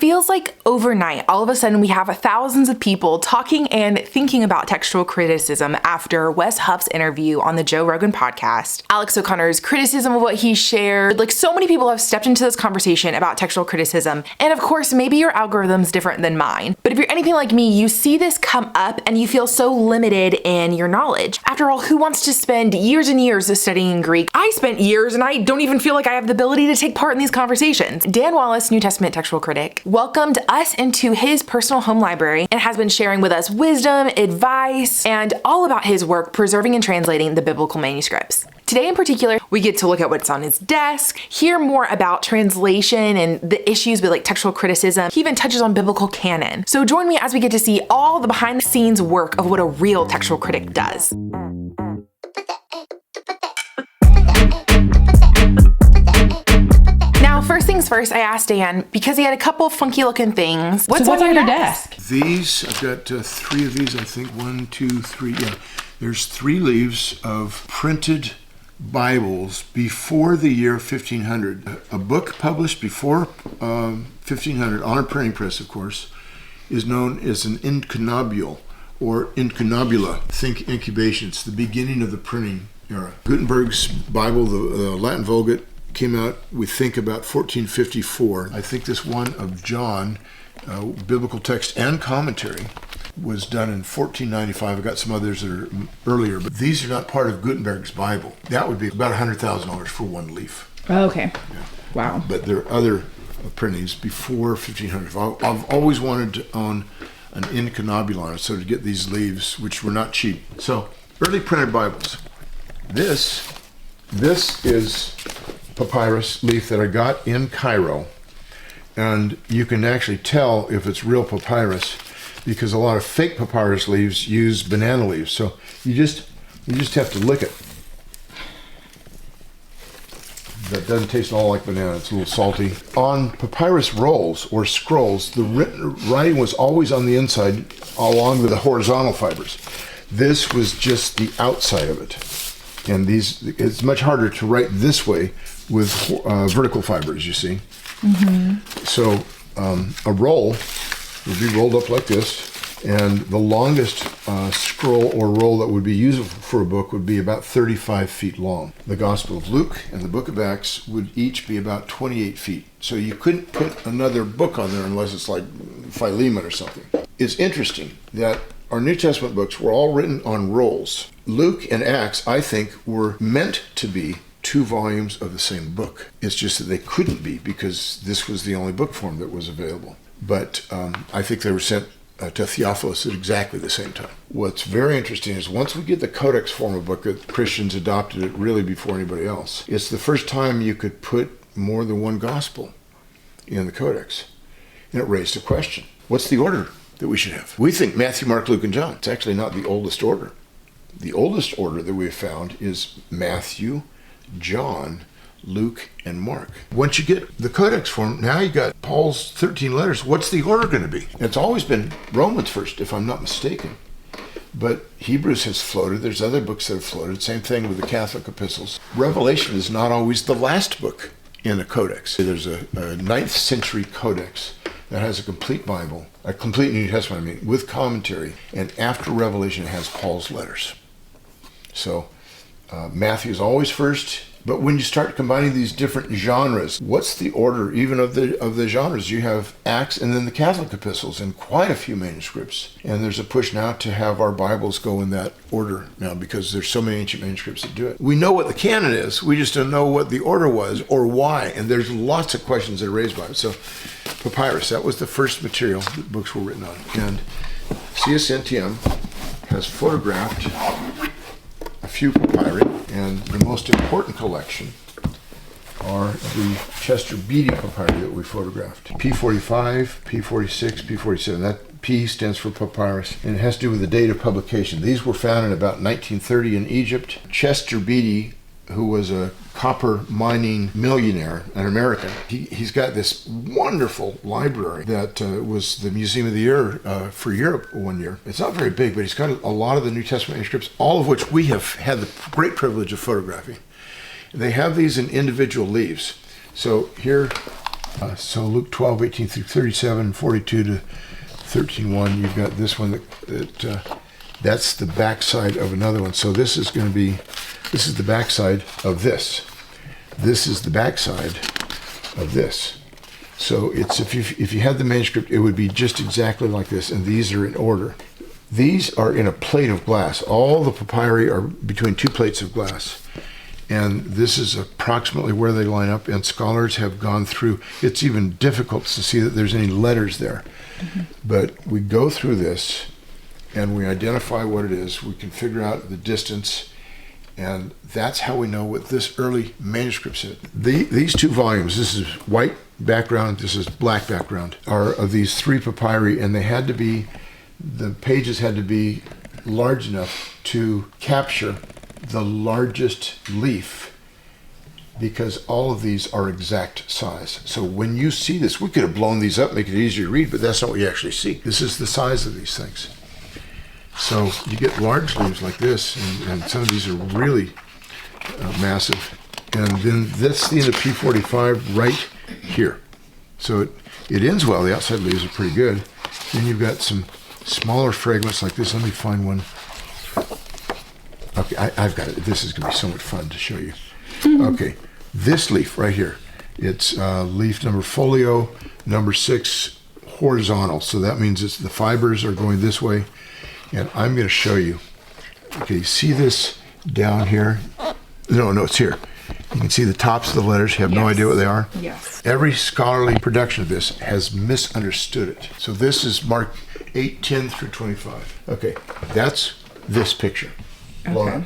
feels like overnight, all of a sudden we have thousands of people talking and thinking about textual criticism after Wes Huff's interview on the Joe Rogan podcast, Alex O'Connor's criticism of what he shared. Like, so many people have stepped into this conversation about textual criticism. And of course, maybe your algorithm's different than mine. But if you're anything like me, you see this come up and you feel so limited in your knowledge. After all, who wants to spend years and years studying Greek? I spent years and I don't even feel like I have the ability to take part in these conversations. Dan Wallace, New Testament textual critic, welcomed us into his personal home library and has been sharing with us wisdom, advice, and all about his work preserving and translating the biblical manuscripts. Today in particular, we get to look at what's on his desk, hear more about translation and the issues with like textual criticism. He even touches on biblical canon. So join me as we get to see all the behind the scenes work of what a real textual critic does. Now, first things first, I asked Dan, because he had a couple funky looking things. What's on your desk? These, I've got 3 of these, I think. 1, 2, 3, yeah. There's 3 leaves of printed Bibles before the year 1500. A book published before 1500 on a printing press, of course, is known as an incunabule or incunabula. Think incubation. It's the beginning of the printing era. Gutenberg's Bible, the Latin Vulgate, came out, we think, about 1454. I think this one of John, biblical text and commentary, was done in 1495. I've got some others that are earlier, but these are not part of Gutenberg's Bible. That would be about $100,000 for one leaf. Oh, okay. Yeah. Wow. But there are other printings before 1500. I've always wanted to own an incunabulon, so to get these leaves, which were not cheap. So, early printed Bibles. This is papyrus leaf that I got in Cairo, and you can actually tell if it's real papyrus because a lot of fake papyrus leaves use banana leaves. So you just have to lick it. That doesn't taste at all like banana. It's a little salty. On papyrus rolls or scrolls, the writing was always on the inside along with the horizontal fibers. This was just the outside of it. And it's much harder to write this way with vertical fibers, you see. Mm-hmm. So a roll would be rolled up like this, and the longest scroll or roll that would be usable for a book would be about 35 feet long. The Gospel of Luke and the Book of Acts would each be about 28 feet. So you couldn't put another book on there unless it's like Philemon or something. It's interesting that our New Testament books were all written on rolls. Luke and Acts, I think, were meant to be 2 volumes of the same book. It's just that they couldn't be because this was the only book form that was available. But I think they were sent to Theophilus at exactly the same time. What's very interesting is once we get the Codex form of book, that Christians adopted it really before anybody else. It's the first time you could put more than one gospel in the Codex. And it raised a question. What's the order that we should have? We think Matthew, Mark, Luke, and John. It's actually not the oldest order. The oldest order that we've found is Matthew, John, Luke, and Mark. Once you get the Codex form, now you got Paul's 13 letters. What's the order going to be? It's always been Romans first, if I'm not mistaken. But Hebrews has floated. There's other books that have floated. Same thing with the Catholic epistles. Revelation is not always the last book in a codex. There's a 9th century codex that has a complete Bible, a complete New Testament, with commentary. And after Revelation, it has Paul's letters. So Matthew is always first. But when you start combining these different genres, what's the order even of the genres? You have Acts and then the Catholic epistles in quite a few manuscripts. And there's a push now to have our Bibles go in that order now because there's so many ancient manuscripts that do it. We know what the canon is. We just don't know what the order was or why. And there's lots of questions that are raised by it. So papyrus, that was the first material that books were written on. And CSNTM has photographed a few papyri, and the most important collection are the Chester Beatty papyri that we photographed. P45, P46, P47. That P stands for papyrus, and it has to do with the date of publication. These were found in about 1930 in Egypt. Chester Beatty, who was a copper mining millionaire, an American, he's got this wonderful library that was the Museum of the Year for Europe one year. It's not very big, but he's got a lot of the New Testament manuscripts, all of which we have had the great privilege of photographing. They have these in individual leaves. So here So Luke 12, 18 through 37, 42 to 13:1. You've got this one that's the backside of another one. So this is the backside of this. This is the backside of this. So it's if you had the manuscript, it would be just exactly like this, and these are in order. These are in a plate of glass. All the papyri are between two plates of glass. And this is approximately where they line up, and scholars have gone through. It's even difficult to see that there's any letters there. Mm-hmm. But we go through this, and we identify what it is. We can figure out the distance, and that's how we know what this early manuscript said. These two volumes, this is white background, this is black background, are of these three papyri, and the pages had to be large enough to capture the largest leaf, because all of these are exact size. So when you see this, we could have blown these up, make it easier to read, but that's not what you actually see. This is the size of these things. So you get large leaves like this, and some of these are really massive. And then that's the end of P45 right here. So it ends well. The outside leaves are pretty good. Then you've got some smaller fragments like this. Let me find one. Okay, I've got it. This is going to be so much fun to show you. Mm-hmm. Okay, this leaf right here. It's leaf number folio number 6 horizontal. So that means the fibers are going this way. And I'm going to show you. Okay, you see this down here? No, it's here. You can see the tops of the letters. You have no idea what they are? Yes. Every scholarly production of this has misunderstood it. So this is marked 8:10 through 25. Okay, that's this picture. Okay.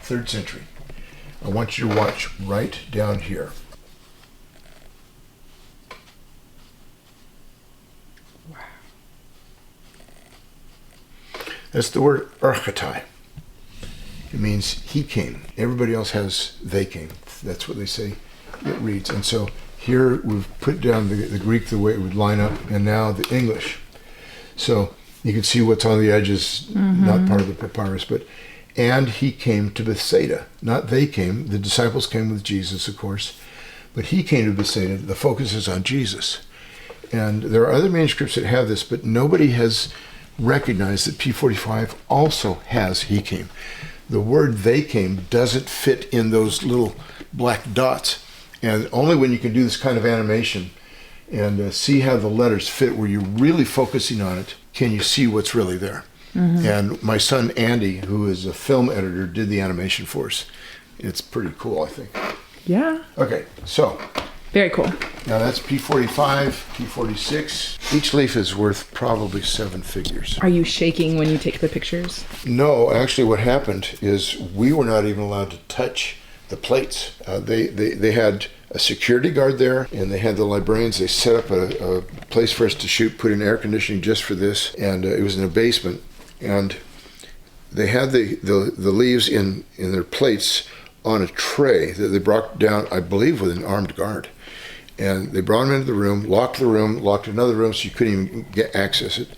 3rd century. I want you to watch right down here. Wow. That's the word archetai. It means he came. Everybody else has they came. That's what they say it reads. And so here we've put down the Greek the way it would line up, and now the English. So you can see what's on the edges, not part of the papyrus, but and he came to Bethsaida. Not they came. The disciples came with Jesus, of course. But he came to Bethsaida. The focus is on Jesus. And there are other manuscripts that have this, but nobody has recognized that P45 also has he came. The word they came doesn't fit in those little black dots. And only when you can do this kind of animation and see how the letters fit, where you're really focusing on it, can you see what's really there. Mm-hmm. And my son Andy, who is a film editor, did the animation for us. It's pretty cool, I think. Yeah. Okay, so. Very cool. Now that's P45, P46. Each leaf is worth probably 7 figures. Are you shaking when you take the pictures? No, actually what happened is we were not even allowed to touch the plates. They had a security guard there, and they had the librarians. They set up a place for us to shoot, put in air conditioning just for this, and it was in a basement. And they had the leaves in their plates on a tray that they brought down, I believe, with an armed guard. And they brought them into the room, locked another room so you couldn't even access it.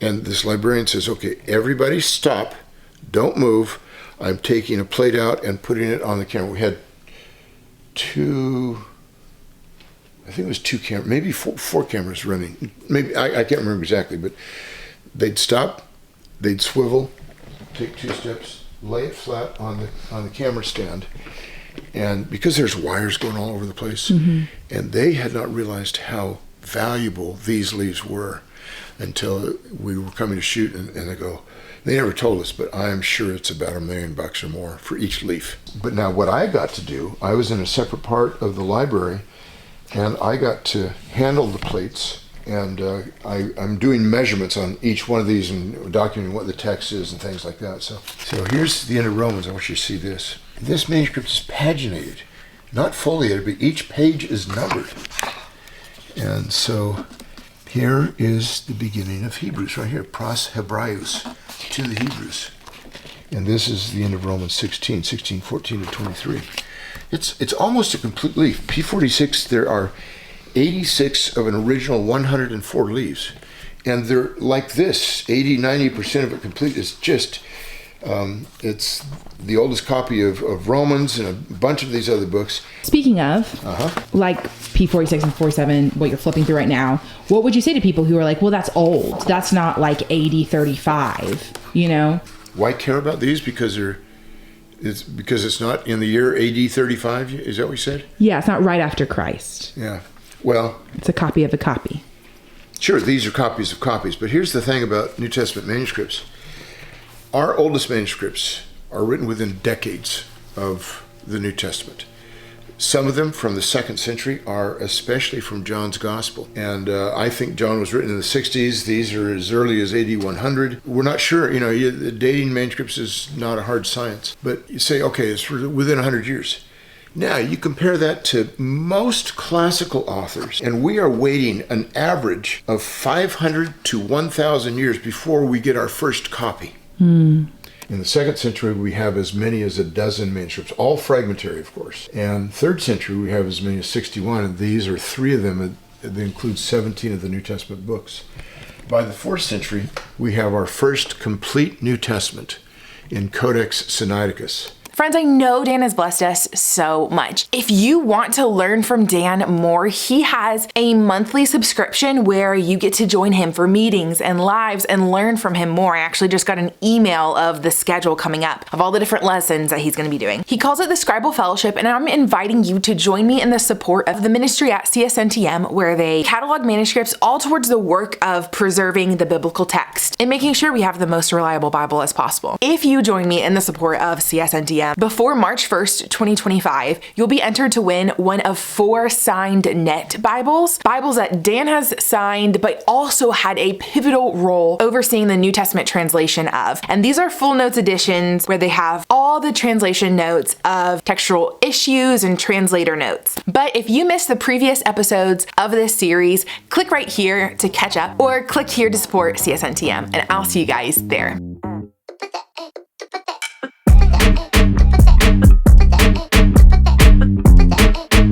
And this librarian says, okay, everybody stop, don't move. I'm taking a plate out and putting it on the camera. We had two cameras, maybe four cameras running. Maybe, I can't remember exactly, but they'd stop, they'd swivel, take 2 steps, lay it flat on the camera stand. And because there's wires going all over the place, and they had not realized how valuable these leaves were until we were coming to shoot, and they never told us, but I am sure it's about $1 million or more for each leaf. But now what I got to do, I was in a separate part of the library, and I got to handle the plates, and I'm doing measurements on each one of these and documenting what the text is and things like that. So here's the end of Romans. I want you to see this. This manuscript is paginated, not foliated, but each page is numbered. And so here is the beginning of Hebrews right here, pros Hebraeus, to the Hebrews. And this is the end of Romans 16, 14 to 23. It's almost a complete leaf. P46, there are 86 of an original 104 leaves. And they're like this, 80-90% of it complete. It's just It's the oldest copy of Romans and a bunch of these other books. Speaking of, like P46 and 47, what you're flipping through right now, what would you say to people who are like, well, that's old. That's not like AD 35, you know? Why care about these? Because it's not in the year AD 35? Is that what you said? Yeah, it's not right after Christ. Yeah. Well, it's a copy of a copy. Sure, these are copies of copies. But here's the thing about New Testament manuscripts. Our oldest manuscripts are written within decades of the New Testament. Some of them from the 2nd century are especially from John's Gospel. And I think John was written in the 60s. These are as early as AD 100. We're not sure. You know, dating manuscripts is not a hard science. But you say, okay, it's within 100 years. Now, you compare that to most classical authors, and we are waiting an average of 500 to 1,000 years before we get our first copy. In the 2nd century, we have as many as a dozen manuscripts, all fragmentary, of course. And 3rd century, we have as many as 61, and these are 3 of them. They include 17 of the New Testament books. By the 4th century, we have our first complete New Testament in Codex Sinaiticus. Friends, I know Dan has blessed us so much. If you want to learn from Dan more, he has a monthly subscription where you get to join him for meetings and lives and learn from him more. I actually just got an email of the schedule coming up of all the different lessons that he's going to be doing. He calls it the Scribal Fellowship, and I'm inviting you to join me in the support of the ministry at CSNTM, where they catalog manuscripts all towards the work of preserving the biblical text and making sure we have the most reliable Bible as possible. If you join me in the support of CSNTM, before March 1st, 2025, you'll be entered to win one of 4 signed net Bibles that Dan has signed, but also had a pivotal role overseeing the New Testament translation of. And these are full notes editions where they have all the translation notes of textual issues and translator notes. But if you missed the previous episodes of this series, click right here to catch up, or click here to support CSNTM, and I'll see you guys there.